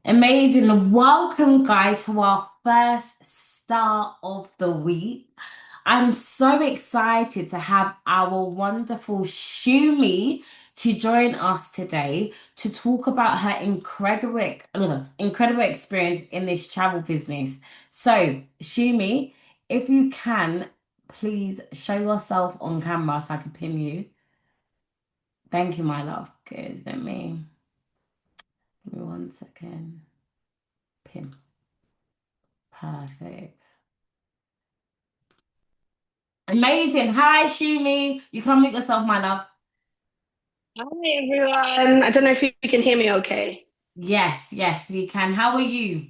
Amazing. Welcome, guys, to our first star of the week. I'm so excited to have our wonderful Shumi to join us today to talk about her incredible experience in this travel business. So, Shumi, if you can, please show yourself on camera so I can pin you. Thank you, my love. Good. Give me 1 second. Pin. Perfect. Amazing. Hi, Shumi. You can unmute yourself, my love. Hi everyone. I don't know if you can hear me okay. Yes, yes, we can. How are you?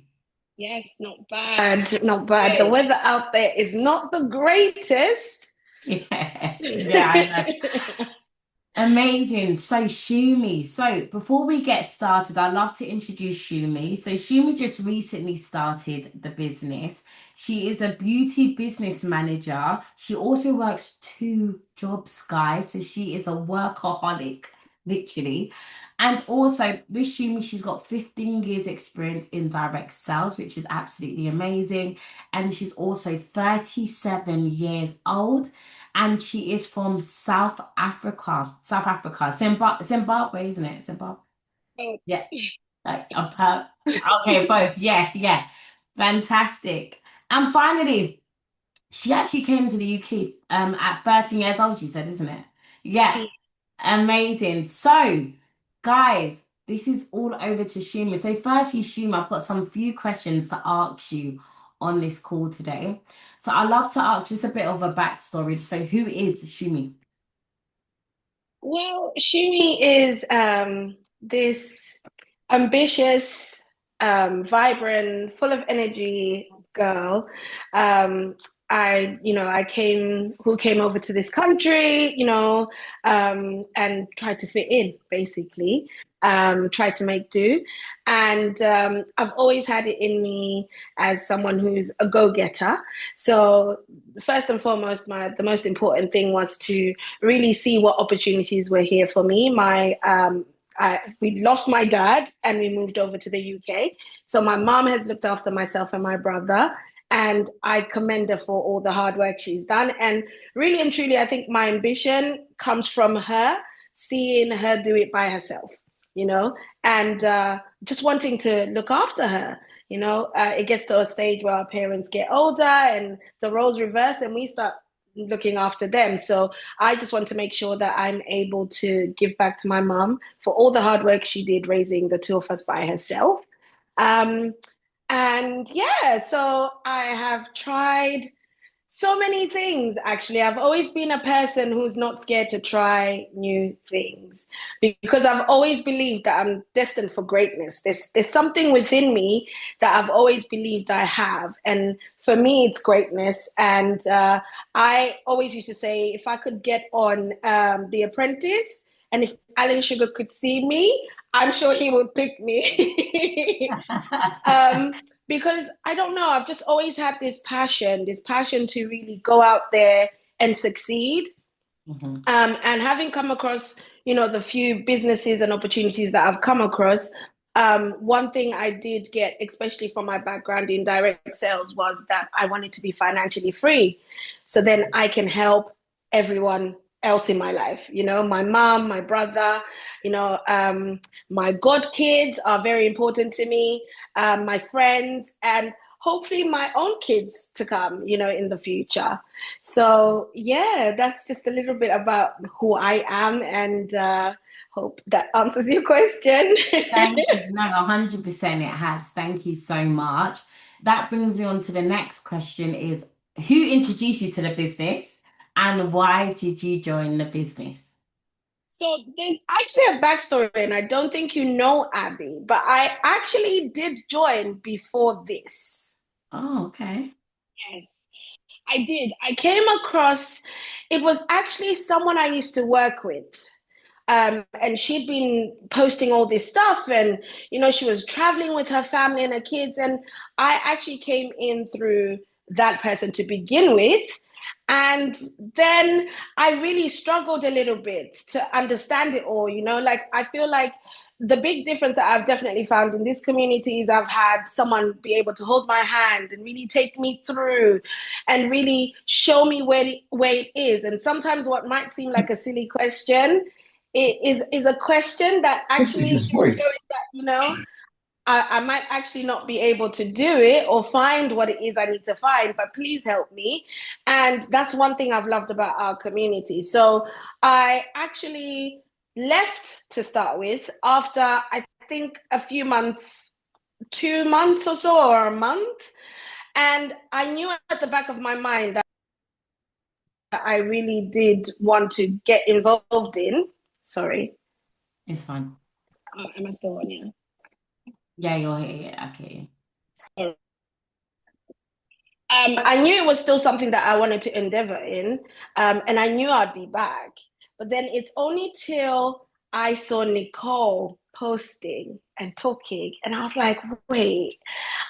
Yes, not bad. Not bad. The Good. weather out there is not the greatest. Yeah, yeah, I know. Amazing. So, Shumi. So, before we get started, I'd love to introduce Shumi. So, Shumi just recently started the business. She is a beauty business manager. She also works two jobs, guys. So, she is a workaholic, literally. And also, with Shumi, she's got 15 years experience in direct sales, which is absolutely amazing. And she's also 37 years old and she is from South Africa. Zimbabwe, isn't it? Zimbabwe. Oh, Yeah. Okay, both. Yeah, yeah. Fantastic. And finally, she actually came to the UK at 13 years old, she said, isn't it? Yeah. gee. Amazing. So, guys, this is all over to Shuma. So, firstly, Shuma, I've got some few questions to ask you on this call today. So, I'd love to ask just a bit of a backstory. So, who is Shumi? Well, Shumi is this ambitious, vibrant, full of energy girl. Um, who came over to this country, and tried to fit in, basically, tried to make do. And I've always had it in me as someone who's a go-getter. So first and foremost, the most important thing was to really see what opportunities were here for me. We lost my dad and we moved over to the UK. So my mom has looked after myself and my brother. And I commend her for all the hard work she's done. And really and truly, I think my ambition comes from her, seeing her do it by herself, and just wanting to look after her. It gets to a stage where our parents get older and the roles reverse and we start looking after them. So I just want to make sure that I'm able to give back to my mom for all the hard work she did raising the two of us by herself. Um, and yeah, so I have tried so many things, actually. I've always been a person who's not scared to try new things because I've always believed that I'm destined for greatness. There's something within me that I've always believed I have. And for me, it's greatness. And I always used to say, if I could get on The Apprentice and if Alan Sugar could see me, I'm sure he would pick me. Because I don't know, I've just always had this passion to really go out there and succeed. Mhm. And having come across, the few businesses and opportunities that I've come across, one thing I did get, especially from my background in direct sales, was that I wanted to be financially free. So then I can help everyone else in my life, my mom, my brother, my god kids are very important to me, my friends, and hopefully my own kids to come, in the future. So yeah, that's just a little bit about who I am, and hope that answers your question. Thank you. No, 100% it has. Thank you so much. That brings me on to the next question is who introduced you to the business and why did you join the business? So there's actually a backstory, and I don't think you know Abby, but I actually did join before this. Oh, okay. Yes, I did. I came across, it was actually someone I used to work with. And she'd been posting all this stuff, and she was traveling with her family and her kids. And I actually came in through that person to begin with. And then I really struggled a little bit to understand it all. Like, I feel like the big difference that I've definitely found in this community is I've had someone be able to hold my hand and really take me through and really show me where it is. And sometimes what might seem like a silly question is a question that actually His is voice. showing that, I might actually not be able to do it or find what it is I need to find, but please help me. And that's one thing I've loved about our community. So I actually left to start with after I think a few months, 2 months or so, or a month. And I knew at the back of my mind that I really did want to get involved in. Sorry. It's fine. Am I still on here? Yeah, you're here. Okay. Sorry. I knew it was still something that I wanted to endeavor in, and I knew I'd be back. But then it's only till I saw Nicole posting and talking, and I was like, wait,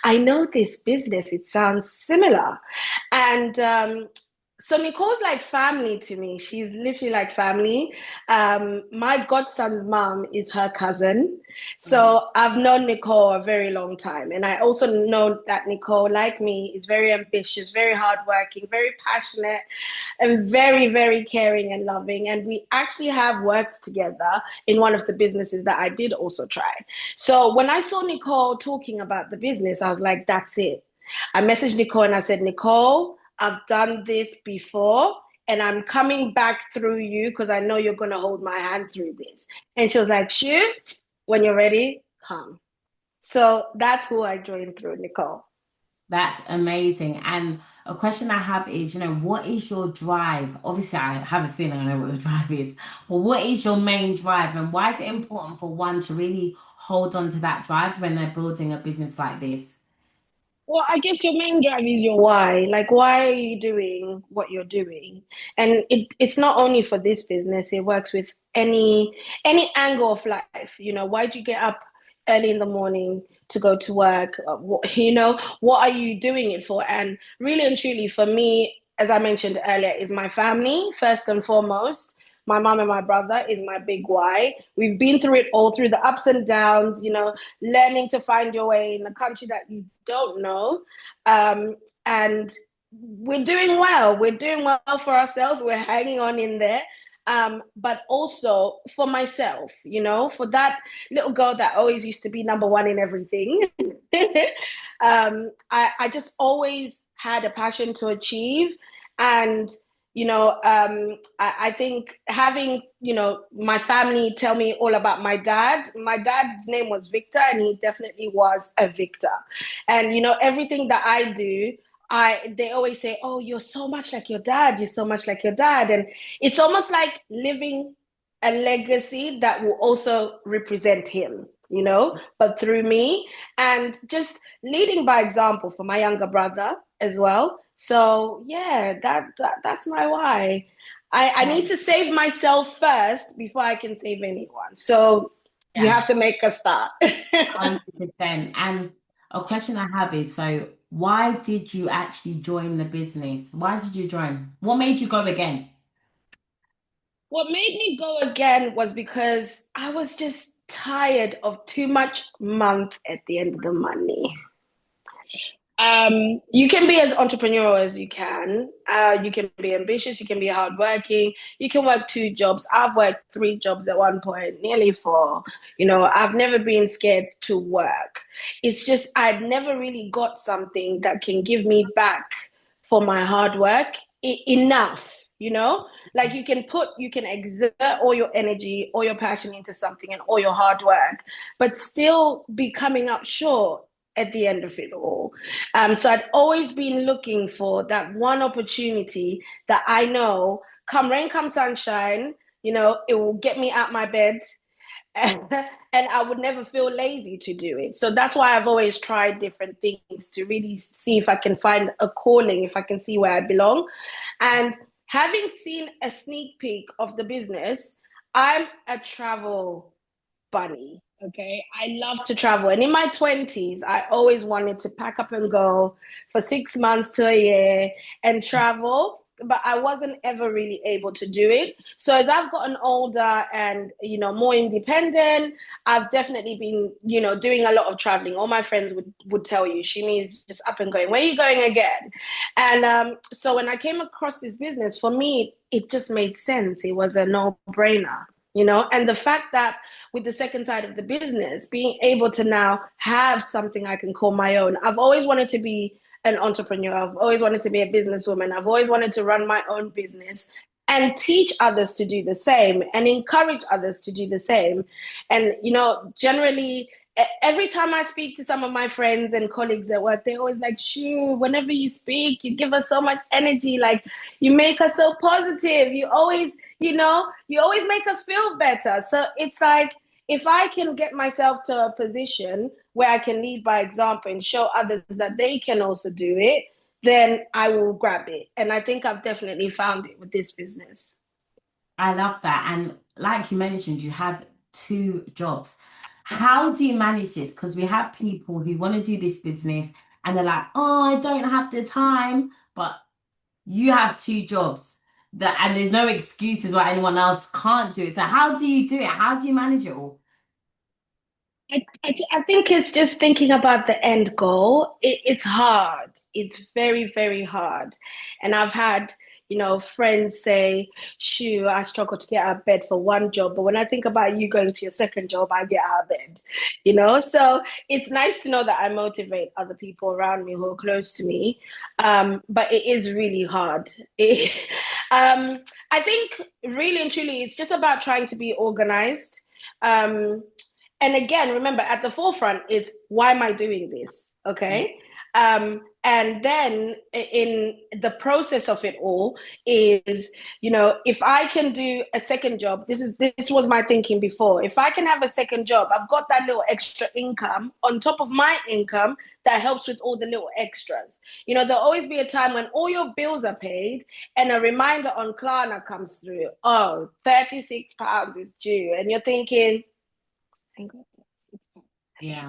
I know this business. It sounds similar. And so Nicole's like family to me. She's literally like family. My godson's mom is her cousin. Mhm. So I've known Nicole a very long time. And I also know that Nicole, like me, is very ambitious, very hardworking, very passionate, and very, very caring and loving. And we actually have worked together in one of the businesses that I did also try. So when I saw Nicole talking about the business, I was like, that's it. I messaged Nicole and I said, Nicole, I've done this before and I'm coming back through you because I know you're going to hold my hand through this. And she was like, shoot, when you're ready, come. So that's who I joined through, Nicole. That's amazing. And a question I have is, what is your drive? Obviously, I have a feeling I know what the drive is, but what is your main drive and why is it important for one to really hold on to that drive when they're building a business like this? Well, I guess your main drive is your why. Like, why are you doing what you're doing? And it's not only for this business, it works with any angle of life. Why'd you get up early in the morning to go to work? What are you doing it for? And really and truly, for me, as I mentioned earlier, is my family, first and foremost. My mom and my brother is my big why. We've been through it all, through the ups and downs, learning to find your way in a country that you don't know. Um, and we're doing well. We're doing well for ourselves. We're hanging on in there. But also for myself, for that little girl that always used to be number one in everything. I just always had a passion to achieve. And I think having, my family tell me all about my dad. My dad's name was Victor, and he definitely was a victor. And, everything that I do, they always say, oh, you're so much like your dad. You're so much like your dad. And it's almost like living a legacy that will also represent him, but through me, and just leading by example for my younger brother as well. So yeah, that's my why. I need Okay. to save myself first before I can save anyone. So you Yeah, have to make a start. 100%. And a question I have is, so why did you actually join the business? Why did you join? What made you go again? What made me go again was because I was just tired of too much month at the end of the money. You can be as entrepreneurial as you can. You can be ambitious. You can be hardworking. You can work 2 jobs. I've worked 3 jobs at one point, nearly 4. I've never been scared to work. It's just I'd never really got something that can give me back for my hard work enough. Like you can exert all your energy, all your passion into something and all your hard work, but still be coming up short at the end of it all. So I'd always been looking for that one opportunity that I know, come rain, come sunshine, it will get me out my bed. And I would never feel lazy to do it. So that's why I've always tried different things to really see if I can find a calling, if I can see where I belong. And having seen a sneak peek of the business, I'm a travel bunny. Okay. I love to travel. And in my 20s, I always wanted to pack up and go for 6 months to a year and travel. but I wasn't ever really able to do it. So as I've gotten older and, more independent, I've definitely been, doing a lot of traveling. All my friends would tell you, Shumi is just up and going. Where are you going again? And so when I came across this business, for me, it just made sense. It was a no-brainer. And the fact that with the second side of the business, being able to now have something I can call my own. I've always wanted to be an entrepreneur. I've always wanted to be a businesswoman. I've always wanted to run my own business and teach others to do the same and encourage others to do the same. And, generally, every time I speak to some of my friends and colleagues at work, they're always like, Shoo, whenever you speak, you give us so much energy. Like, you make us so positive. You always make us feel better. So it's like, if I can get myself to a position where I can lead by example and show others that they can also do it, then I will grab it. And I think I've definitely found it with this business. I love that. And like you mentioned, you have two jobs. How do you manage this? Because we have people who want to do this business and they're like, oh, I don't have the time. But you have two jobs and there's no excuses why anyone else can't do it. So how do you do it? How do you manage it all? I think it's just thinking about the end goal. It's hard. It's very, very hard. And I've had, friends say, Shoo, I struggle to get out of bed for one job. But when I think about you going to your second job, I get out of bed. So it's nice to know that I motivate other people around me who are close to me. But it is really hard. I think really and truly, it's just about trying to be organized. Um, and again, remember at the forefront, it's why am I doing this? Okay. And then in the process of it all is, if I can do a second job, this was my thinking before. If I can have a second job, I've got that little extra income on top of my income that helps with all the little extras. There'll always be a time when all your bills are paid and a reminder on Klarna comes through. Oh, £36 is due. And you're thinking, Yeah.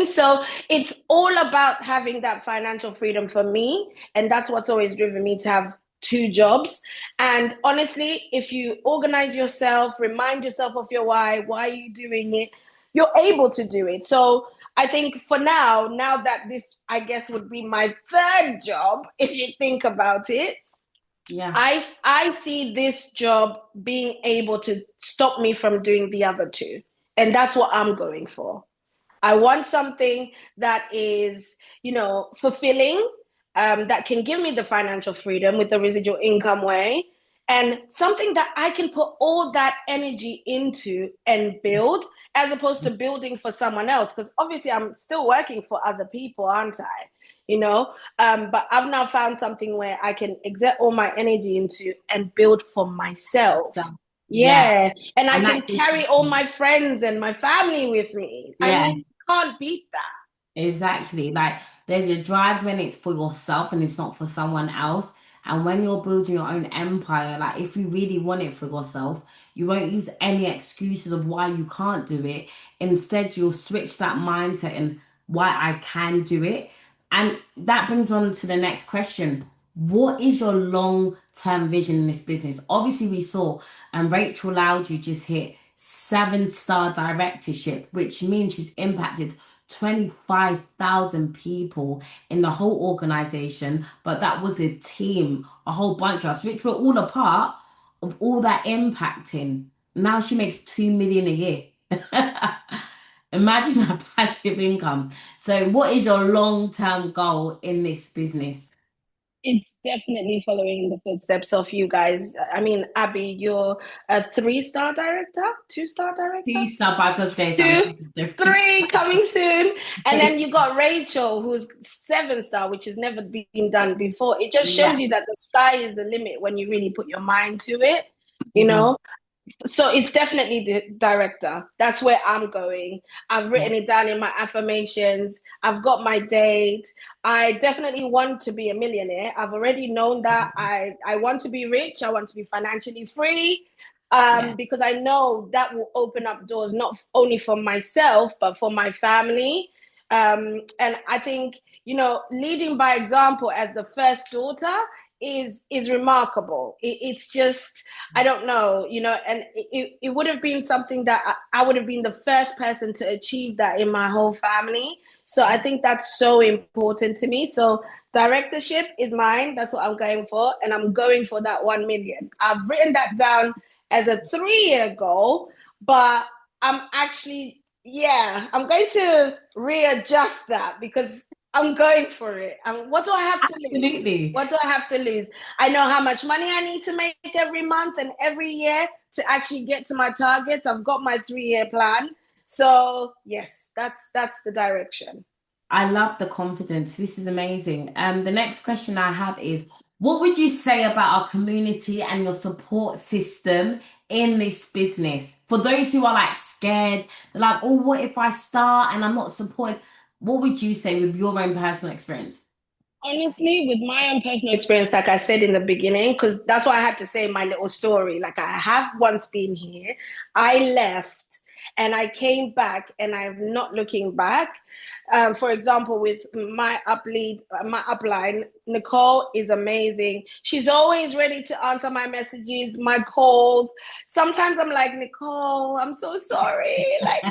so it's all about having that financial freedom for me. And that's what's always driven me to have two jobs. And honestly, if you organize yourself, remind yourself of your why are you doing it, you're able to do it. So I think for now that this, I guess, would be my third job, if you think about it, Yeah. I see this job being able to stop me from doing the other two. And that's what I'm going for. I want something that is, fulfilling, that can give me the financial freedom with the residual income way, and something that I can put all that energy into and build, as opposed to building for someone else. Because obviously I'm still working for other people, aren't I? But I've now found something where I can exert all my energy into and build for myself. Yeah. Yeah. And I And can that gives carry all my friends and my family with me. I yeah. mean, can't beat that. Exactly. Like there's a drive when it's for yourself and it's not for someone else. And when you're building your own empire, like if you really want it for yourself, you won't use any excuses of why you can't do it. Instead, you'll switch that mindset and why I can do it. And that brings on to the next question. What is your long-term vision in this business? Obviously, we saw Rachel Loudry just hit 7-star directorship, which means she's impacted 25,000 people in the whole organization, but that was a team, a whole bunch of us, which were all a part of all that impacting. Now she makes 2 million a year. Imagine her passive income. So, what is your long-term goal in this business? It's definitely following the footsteps of you guys. I mean, Abby, you're a 3-star director, 2-star director? 2-star by God's grace, I'm Two, making a three 3-star. coming soon. And then you got Rachel, who's 7-star, which has never been done before. It just Yeah. shows you that the sky is the limit when you really put your mind to it, you Mhm. know? So it's definitely the director. That's where I'm going. I've Yeah. written it down in my affirmations. I've got my date. I definitely want to be a millionaire. I've already known that. I want to be rich. I want to be financially free, Yeah. because I know that will open up doors not only for myself but for my family. And I think, leading by example as the first daughter is remarkable. It's just, I don't know, and it would have been something that I would have been the first person to achieve that in my whole family. So I think that's so important to me. So directorship is mine. That's what I'm going for. And I'm going for that 1 million. I've written that down as a 3-year goal, but I'm actually, yeah, I'm going to readjust that because I'm going for it. And what do I have to lose? Absolutely. What do I have to lose? I know how much money I need to make every month and every year to actually get to my targets. I've got my 3-year plan. So yes, that's the direction. I love the confidence. This is amazing. The next question I have is, what would you say about our community and your support system in this business? For those who are like scared, they're like, oh, what if I start and I'm not supported? What would you say with your own personal experience? Honestly, with my own personal experience, like I said in the beginning, because that's why I had to say my little story. Like I have once been here, I left and I came back and I'm not looking back. For example, with my upline, Nicole is amazing. She's always ready to answer my messages, my calls. Sometimes I'm like, Nicole, I'm so sorry. Like,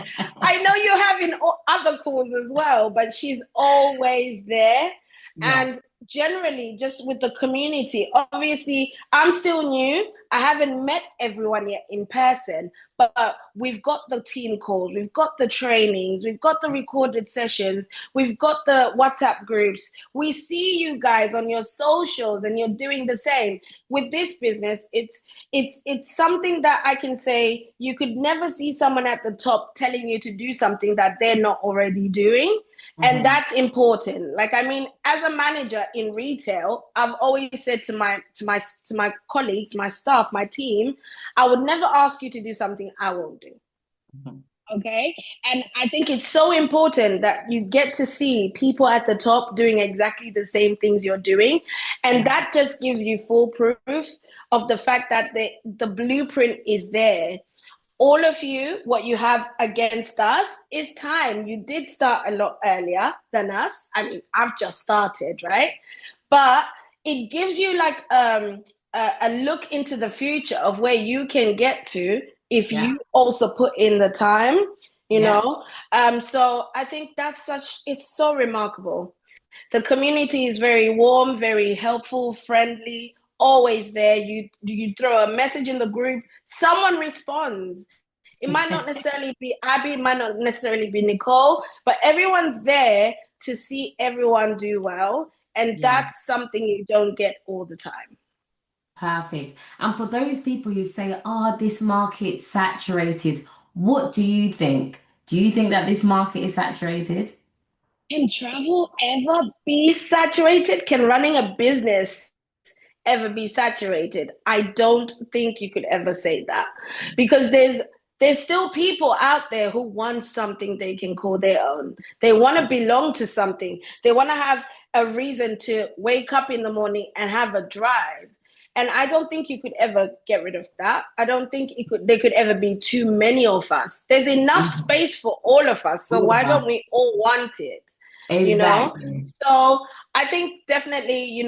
I know you're having other calls as well, but she's always there. Yeah, And generally, just with the community, obviously, I'm still new. I haven't met everyone yet in person, but we've got the team calls, we've got the trainings, we've got the recorded sessions, we've got the WhatsApp groups. We see you guys on your socials, and you're doing the same. With this business, it's something that I can say you could never see someone at the top telling you to do something that they're not already doing. And mhm. that's important. Like, I mean, as a manager in retail, I've always said to my colleagues, my staff, my team, I would never ask you to do something I won't do. Mhm. Okay. And I think it's so important that you get to see people at the top doing exactly the same things you're doing. And Yeah, that just gives you full proof of the fact that the blueprint is there. All of you, what you have against us is time. You did start a lot earlier than us. I mean, I've just started, right? But it gives you like a look into the future of where you can get to if yeah, you also put in the time, you yeah. know. So I think it's so remarkable. The community is very warm, very helpful, friendly, always there. You throw a message in the group, someone responds. It might not necessarily be Abby, it might not necessarily be Nicole, but everyone's there to see everyone do well. And Yeah, that's something you don't get all the time. perfect. And for those people who say, oh, this market's saturated, what do you think? Do you think that this market is saturated? Can travel ever be saturated? Can running a business ever be saturated? I don't think you could ever say that because there's still people out there who want something they can call their own. They want to belong to something. They want to have a reason to wake up in the morning and have a drive. And I don't think you could ever get rid of that. I don't think there could ever be too many of us. There's enough Mhm. space for all of us. So All of why don't us. we all want it? You know? Exactly. So I think definitely,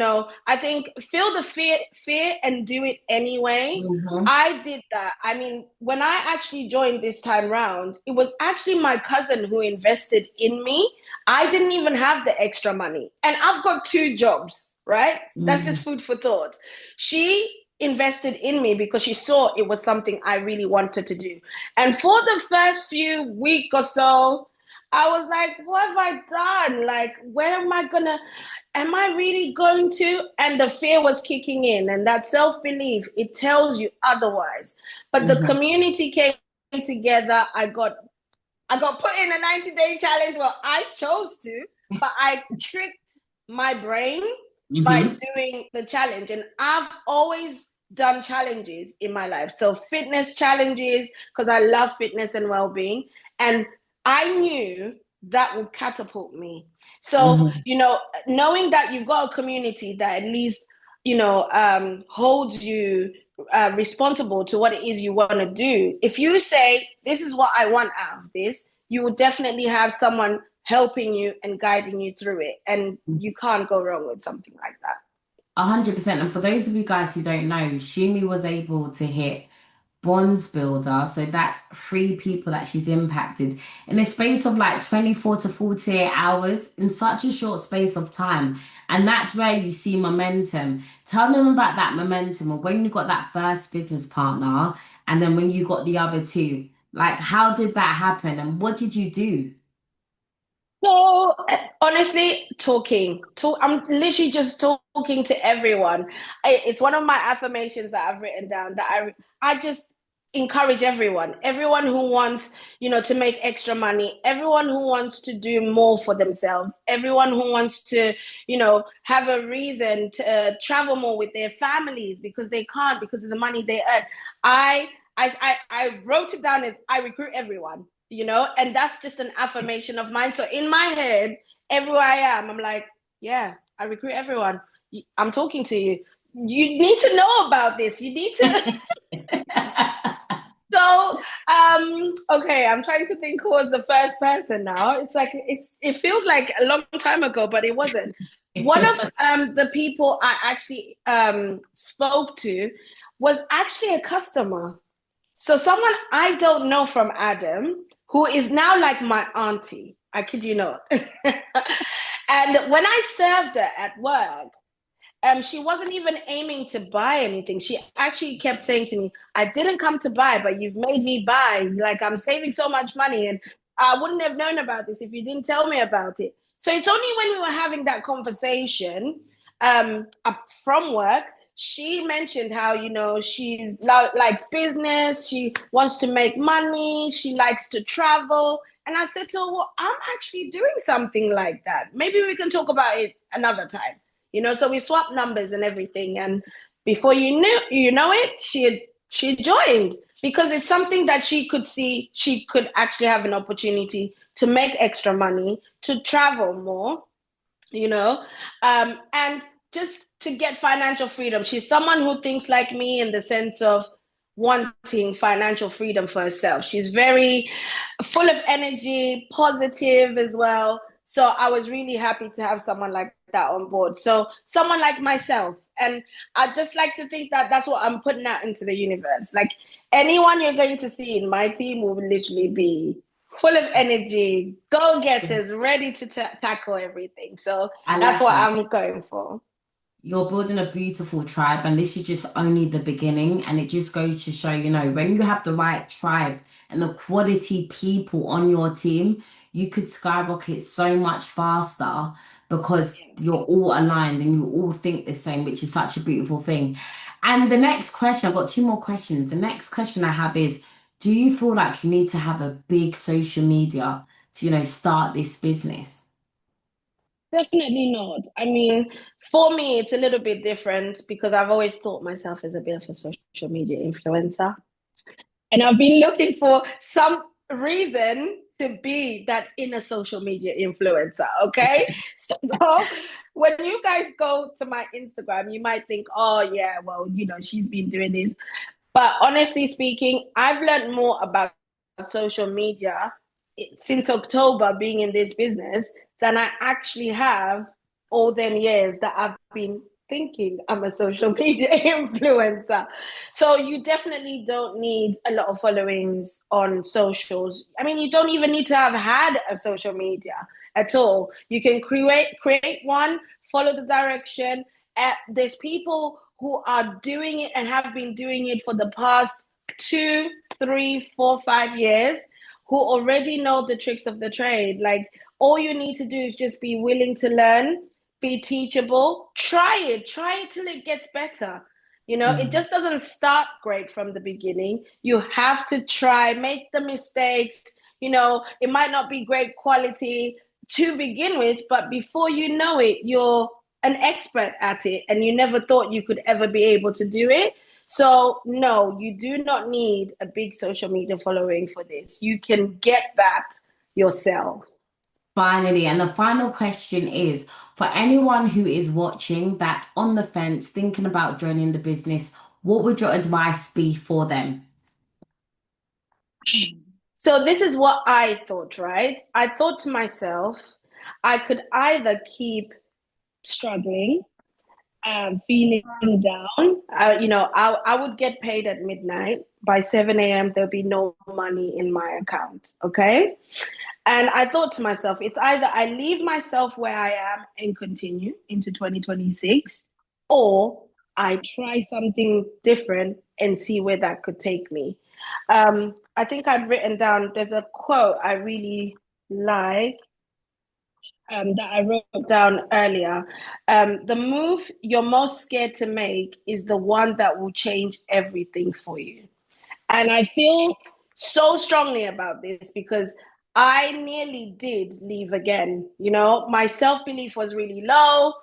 I think feel the fear and do it anyway. Hmm. I did that. I mean, when I actually joined this time round, it was actually my cousin who invested in me. I didn't even have the extra money. And I've got 2 jobs, right? That's just Hmm. food for thought. She invested in me because she saw it was something I really wanted to do. And for the first few week or so, I was like, what have I done? Like, where am I really going to? And the fear was kicking in, and that self belief, it tells you otherwise. But the Hmm. community came together. I got put in a 90-day challenge. Well, I chose to, but I tricked my brain by Hmm. doing the challenge. And I've always done challenges in my life. So fitness challenges, because I love fitness and well-being. And I knew that would catapult me. So, Hmm. knowing that you've got a community that at least, holds you responsible to what it is you want to do. If you say, this is what I want out of this, you will definitely have someone helping you and guiding you through it. And you can't go wrong with something like that. 100%. And for those of you guys who don't know, Shumi was able to hit bronze builder. So that's three people that she's impacted in a space of like 24 to 48 hours in such a short space of time. And that's where you see momentum. Tell them about that momentum, or when you got that first business partner and then when you got the other two. Like, how did that happen and what did you do? So honestly, I'm literally just talking to everyone. It's one of my affirmations that I've written down that I just encourage everyone who wants, to make extra money, everyone who wants to do more for themselves, everyone who wants to, have a reason to travel more with their families because they can't because of the money they earn. I I wrote it down as I recruit everyone, and that's just an affirmation of mine. So in my head, everywhere I am, I'm like, yeah, I recruit everyone. I'm talking to you. You need to know about this. You need to. So, okay, I'm trying to think who was the first person now. It feels like a long time ago, but it wasn't. One of the people I actually spoke to was actually a customer. So someone I don't know from Adam, who is now like my auntie. I kid you not. And when I served her at work, she wasn't even aiming to buy anything. She actually kept saying to me, I didn't come to buy, but you've made me buy. Like, I'm saving so much money, and I wouldn't have known about this if you didn't tell me about it. So it's only when we were having that conversation from work, she mentioned how, she's likes business, she wants to make money, she likes to travel. And I said to her, well, I'm actually doing something like that. Maybe we can talk about it another time. So we swapped numbers and everything, and before you know it, she joined because it's something that she could see she could actually have an opportunity to make extra money, to travel more, and just to get financial freedom. She's someone who thinks like me in the sense of wanting financial freedom for herself. She's very full of energy, positive as well. So I was really happy to have someone like that on board. So someone like myself. And I just like to think that that's what I'm putting out into the universe. Like anyone you're going to see in my team will literally be full of energy, go-getters, ready to tackle everything. So I that's love what that. I'm going for. You're building a beautiful tribe, and this is just only the beginning. And it just goes to show, when you have the right tribe and the quality people on your team, you could skyrocket so much faster because you're all aligned and you all think the same, which is such a beautiful thing. And the next question, I've got two more questions. The next question I have is, do you feel like you need to have a big social media to, start this business? Definitely not. I mean, for me, it's a little bit different because I've always thought myself as a bit of a social media influencer. And I've been looking for some reason to be that inner social media influencer. Okay. So when you guys go to my Instagram, you might think, oh, yeah, well, she's been doing this. But honestly speaking, I've learned more about social media since October being in this business than I actually have all them years that I've been thinking I'm a social media influencer. So you definitely don't need a lot of followings on socials. I mean, you don't even need to have had a social media at all. You can create one, follow the direction. There's people who are doing it and have been doing it for the past 2, 3, 4, 5 years, who already know the tricks of the trade. Like all you need to do is just be willing to learn, be teachable, try it till it gets better. It Mm. just doesn't start great from the beginning. You have to try, make the mistakes. It might not be great quality to begin with, but before you know it, you're an expert at it and you never thought you could ever be able to do it. So, no, you do not need a big social media following for this. You can get that yourself. Finally, and the final question is for anyone who is watching that on the fence, thinking about joining the business, what would your advice be for them? So, this is what I thought, right? I thought to myself, I could either keep struggling feeling down, I would get paid at midnight. By 7 a.m., there'll be no money in my account. Okay. And I thought to myself, it's either I leave myself where I am and continue into 2026, or I try something different and see where that could take me. I think I've written down, there's a quote I really like, that I wrote down earlier. The move you're most scared to make is the one that will change everything for you. And I feel so strongly about this because I nearly did leave again. You know, my self belief was really low.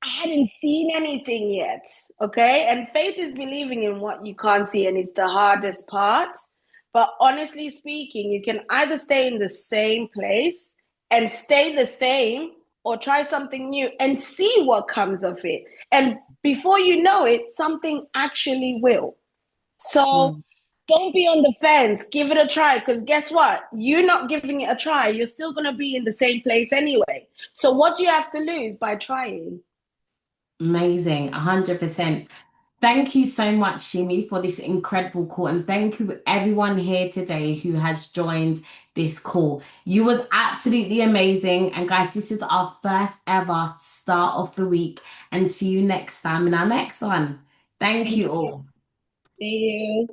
I hadn't seen anything yet. Okay. And faith is believing in what you can't see, and it's the hardest part. But honestly speaking, you can either stay in the same place and stay the same, or try something new and see what comes of it. And before you know it, something actually will. So Mm. don't be on the fence. Give it a try. Because guess what? You're not giving it a try. You're still going to be in the same place anyway. So what do you have to lose by trying? Amazing, 100%. Thank you so much, Shimi, for this incredible call. And thank you everyone here today who has joined this call. You was absolutely amazing. And guys, this is our first ever start of the week. And see you next time in our next one. Thank Thank you you. all. See you.